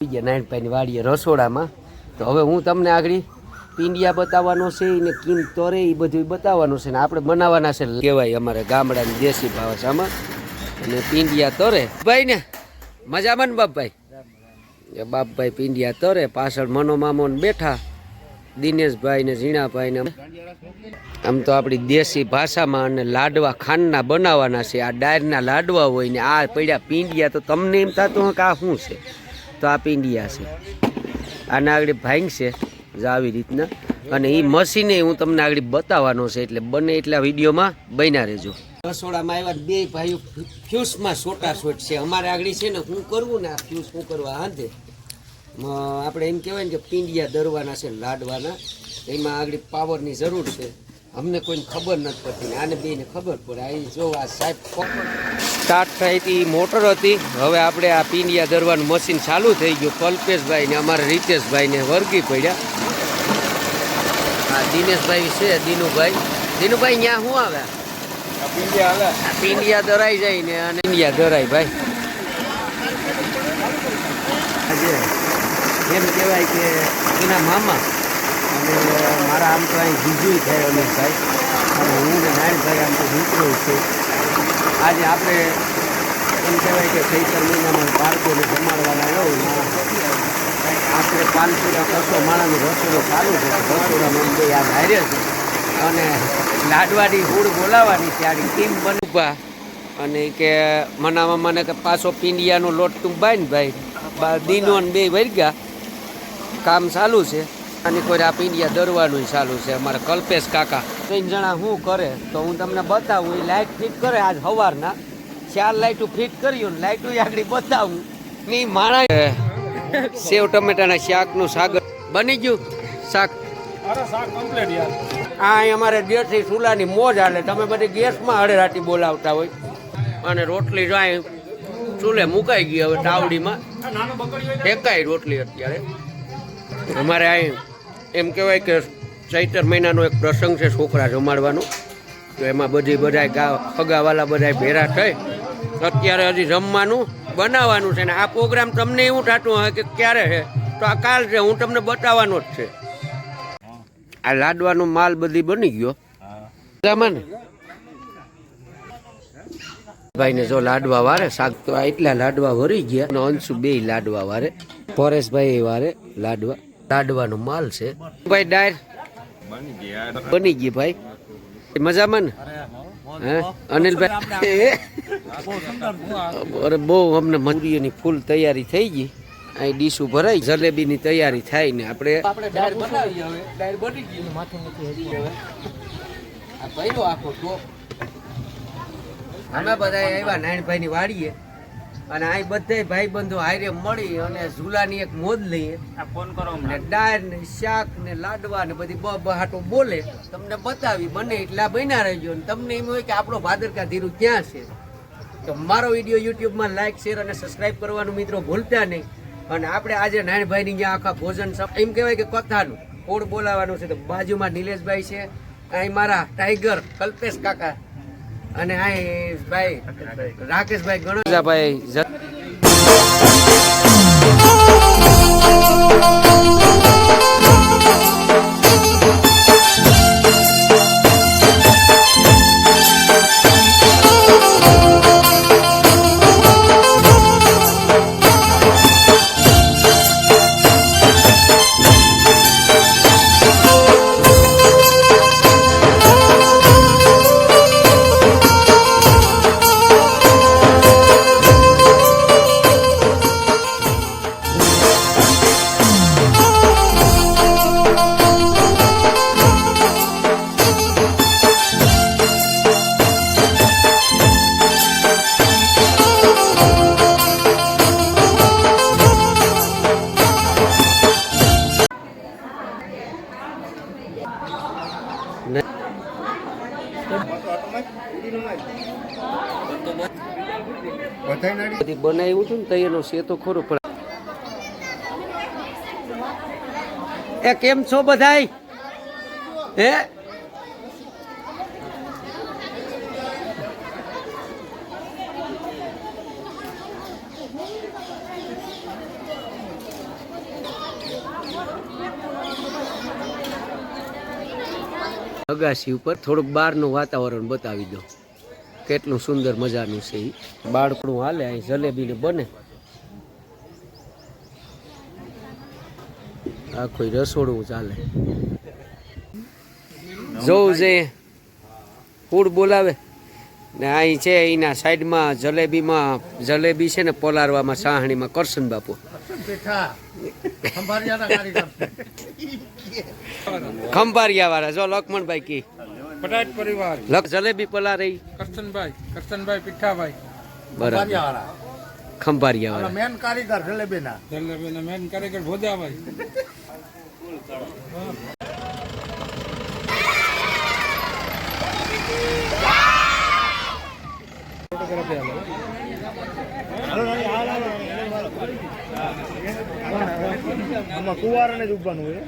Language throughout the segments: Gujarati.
નારાયણભાઈની વાડીએ રસોડામાં. તો હવે હું તમને આગળ પીંડિયા બતાવવાનો છે ને કિમ તોરે એ બધું બતાવવાનું છે ને આપણે બનાવવાના છે કહેવાય અમારે ગામડાની દેશી ભાષામાં. અને પીંડિયા તોરે ભાઈ ને મજામાં ને બાપભાઈ? બાપભાઈ પીંડિયા તોરે, પાછળ મનોમામો બેઠા દિનેશભાઈ ને ઝીણાભાઈ ને. આમ તો આપણી દેશી ભાષામાં અને લાડવા ખાંડના બનાવવાના છે. આ ડાયરના લાડવા હોય ને આ પડ્યા પીંડિયા. તો તમને એમ થતું કે આ શું છે? તો આ પીંડિયા છે. આના આગળ ભાંગ છે આવી રીતના. અને એ મશીને હું તમને આગળ બતાવવાનો છે. એટલે બને એટલા વિડીયોમાં બન્યા રહેજો. રસોડામાં આવ્યા બે ભાઈઓ ફ્યુઝમાં સોટાસોટ છે. અમારે આગળ છે ને હું કરવું ને આ ફ્યુઝ શું કરવા હાથે આપણે એમ કહેવાય ને કે પીંડિયા દરવાના છે લાડવાના. એમાં આગળ પાવરની જરૂર છે. અમને કોઈને ખબર નથી પડતી. આને બેને ખબર પડે. અહીં જો આ સાહેબ સ્ટાર્ટ થઈ હતી મોટર હતી. હવે આપણે આ પીંડિયા દરવાનું મશીન ચાલુ થઈ ગયું. કલ્પેશભાઈ ને અમારા રીતેશભાઈ ને વર્ગી પડ્યા. આ દિનેશભાઈ છે દિનુભાઈ. દિનુભાઈ ત્યાં શું આવે? પીંડિયા દરાઈ જાય ને અને પીંડિયા દરાય ભાઈ. આજે એમ કહેવાય કે એના મામા અને મારા આમ તો અહીં બીજું થાય અમીરભાઈ અને હું ને નારાયણભાઈ આમ તો મિત્રો છે. આજે આપણે એમ કહેવાય કે ચૈત્ર મહિનામાં બાળકોને જમાડવાના એવું આપણે 500 માણાની રસોડો ચાલુ છે. રસોડામાં બે યાદ હારે છે અને લાડવાની હુડ બોલાવવાની છે. આડી ટીમ બનવા અને કે મનામાં મને કે પાછો પીંડિયાનો લોટ તું બાંધ ભાઈ. દીનો ને બે વર્ગ્યા કામ ચાલુ છે. અને કોઈ આ પીંડિયા દરવાનું ચાલુ છે. અમારા કલ્પેશ કાકા 3 જણા શું કરે તો હું તમને બતાવું. એ લાઇટ ફિટ કરે. આજ સવારના 4 લાઇટો ફિટ કર્યું ને લાઇટો આગળ બતાવું નહીં માણા. સેવ ટમેટાના શાકનું શાક બની ગયું. શાક આ અમારે દેશી ચૂલાની મોજ હાલે. તમે બધી ગેસમાં હળેરાટી બોલાવતા હોય અને રોટલી જાય ચૂલે મુકાઈ ગઈ. હવે તાવડીમાં ટેકાઈ રોટલી. અત્યારે અમારે અહીં એમ કહેવાય કે ચૈત્ર મહિનાનો એક પ્રસંગ છે છોકરા જમાડવાનો. તો એમાં બધા ફગાવાલા બધા ભેરા થઈ અત્યારે હજી જમવાનું બનાવવાનું છે. ને આ પ્રોગ્રામ તમને એવું થતું હોય કે ક્યારે છે તો આ કાલ છે. હું તમને બતાવવાનો જ છે. આ લાડવાનો માલ બધી બની ગયો. ભાઈ ને જો લાડવા વારે શાક તો એટલા લાડવા વરી ગયા. અને અંશુ બે લાડવા વારે. પરેશભાઈ વારે લાડવા. લાડવાનો માલ છે ભાઈ. ડાયર બની ગઈ ભાઈ. મજામાં ને? હે અનિલભાઈ? અરે બહુ અમને મંદિરની ફૂલ તૈયારી થઈ ગઈ. અહીં ડીશું ભરાઈ જલેબીની તૈયારી થાય ને આપણે ડાયર બનાવીએ. હવે ડાયર બની ગઈ માથું નથી હજી. હવે આ પહેલો આખો ટોપ અમે બધા આવ્યા નારાયણભાઈની વાડીએ અને આ બધા ભાઈબંધો હારે મળી અને ઝૂલાની એક મોજ લઈએ. ફોન કરો ને ડાયર ને શાક ને લાડવા ને બધી બહાટો બોલે તમને બતાવી. બને એટલા બન્યા રહેજો. ને તમને એમ હોય કે આપણો ભાદરકા ધીરું ક્યાં છે તો મારો વિડીયો યુટ્યુબમાં લાઈક શેર અને સબસ્ક્રાઈબ કરવાનું મિત્રો ભૂલતા નહીં. અને આપણે આજે નારાયણભાઈની જ્યાં આખા ભોજન એમ કહેવાય કે કથાનું કોડ બોલાવાનું છે. તો બાજુમાં નિલેશભાઈ છે. અહીં મારા ટાઈગર કલ્પેશ કાકા અને અહીં ભાઈ રાકેશભાઈ ગણેશભાઈ. બનાવ્યું હતું ને તો એનો છે તો ખરો. પણ એ કેમ છો બધાય? હે અગાસી ઉપર થોડુંક બહારનું વાતાવરણ બતાવી દો, કેટલું સુંદર મજાનું છે. એ બાળકનું હાલે અહીં જલેબીને બને, આખું રસોડું ચાલે. જોવું છે ફૂડ બોલાવે ને અહીં છે એના સાઈડમાં જલેબી છે ને પલારવામાં સાહણીમાં કરશન બાપુ ખંભારિયા વાળા જો લક્ષ્મણભાઈ કી પટાટ પરિવાર જલેબી પલારે કરશનભાઈ પીઠાભાઈ બરાબર ખંભારિયા વાળા મેન કારીગર જલેબીના મેન કારીગર ભોજાભાઈ. આમાં કુવારને જ ઉભવાનું હોય.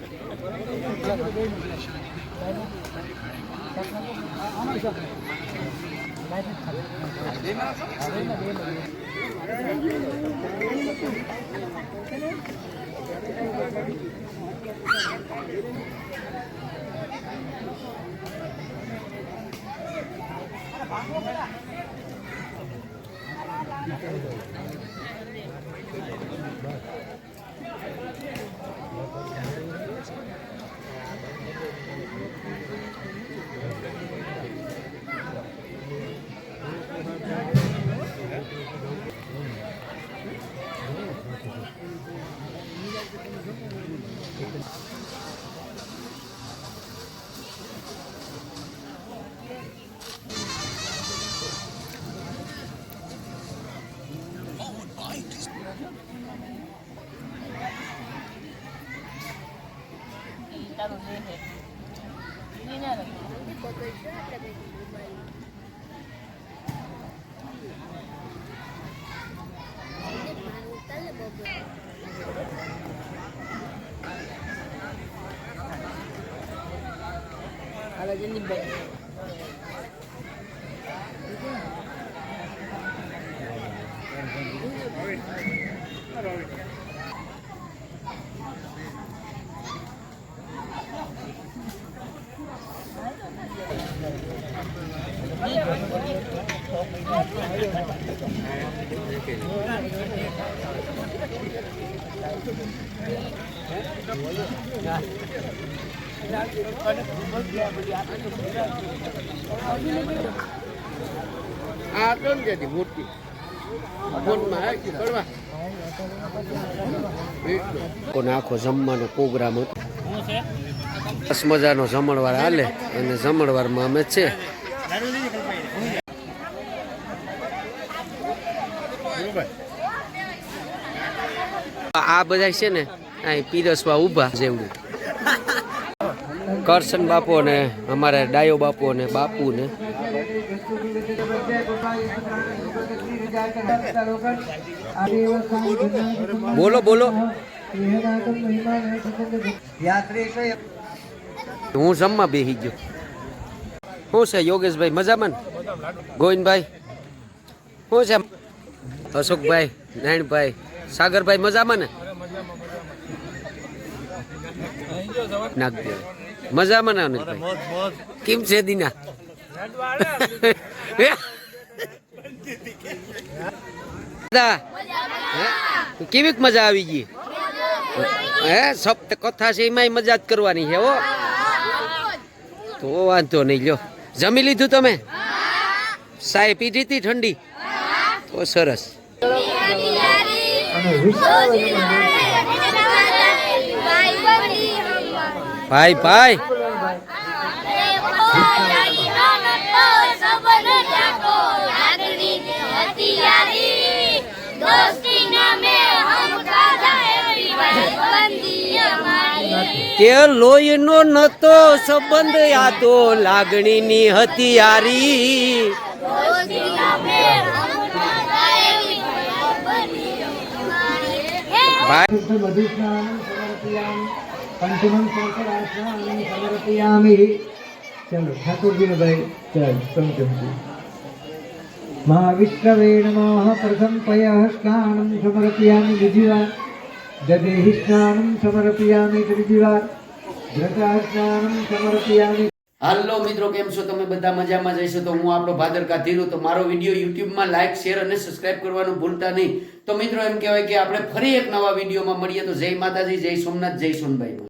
આખો જમવાનો પ્રોગ્રામ હતો. બસ મજાનો જમણવાર હાલે અને જમણવારમાં અમે છે. આ બધા છે ને અહીં પીરસવા ઊભા જેવડું કરશન બાપુ ને અમારા ડાયો બાપુ ને બાપુ ને બોલો બોલો. હું જમવા બેસી ગયો. શું છે યોગેશભાઈ મજામાં? ગોવિંદભાઈ શું છે? અશોકભાઈ, નારાયણભાઈ, સાગરભાઈ મજામાં ને? નાગદેવ મજામાં ને? અનિલભાઈ કેમ છે દીના? કેવીક મજા આવી ગઈ? હે સપ્ત કથા છે એમાં મજા જ કરવાની છે. હો તો વાંધો નહીં. લ્યો જમી લીધું તમે? સાય પીધી હતી ઠંડી? તો સરસ. ભાઈ ભાઈ તે લોહીનો નતો સંબંધ, આ તો લાગણીની હથિયારી. महाविष्णवे नमः. प्रथम पयः स्नानं समर्पयामि विधिवा. ददेहि स्नानं समर्पयामि त्रिदिवा. घृता स्नानं समर्पयामि. હાલો મિત્રો, કેમ છો તમે? બધા મજામાં જઈશો તો હું આપણો ભાદરકા ધીરુ. તો મારો વિડીયો યુટ્યુબમાં લાઈક, શેર અને સબસ્ક્રાઇબ કરવાનું ભૂલતા નહીં. તો મિત્રો એમ કહેવાય કે આપણે ફરી એક નવા વિડીયોમાં મળીએ. તો જય માતાજી, જય સોમનાથ, જય સોનભાઈ.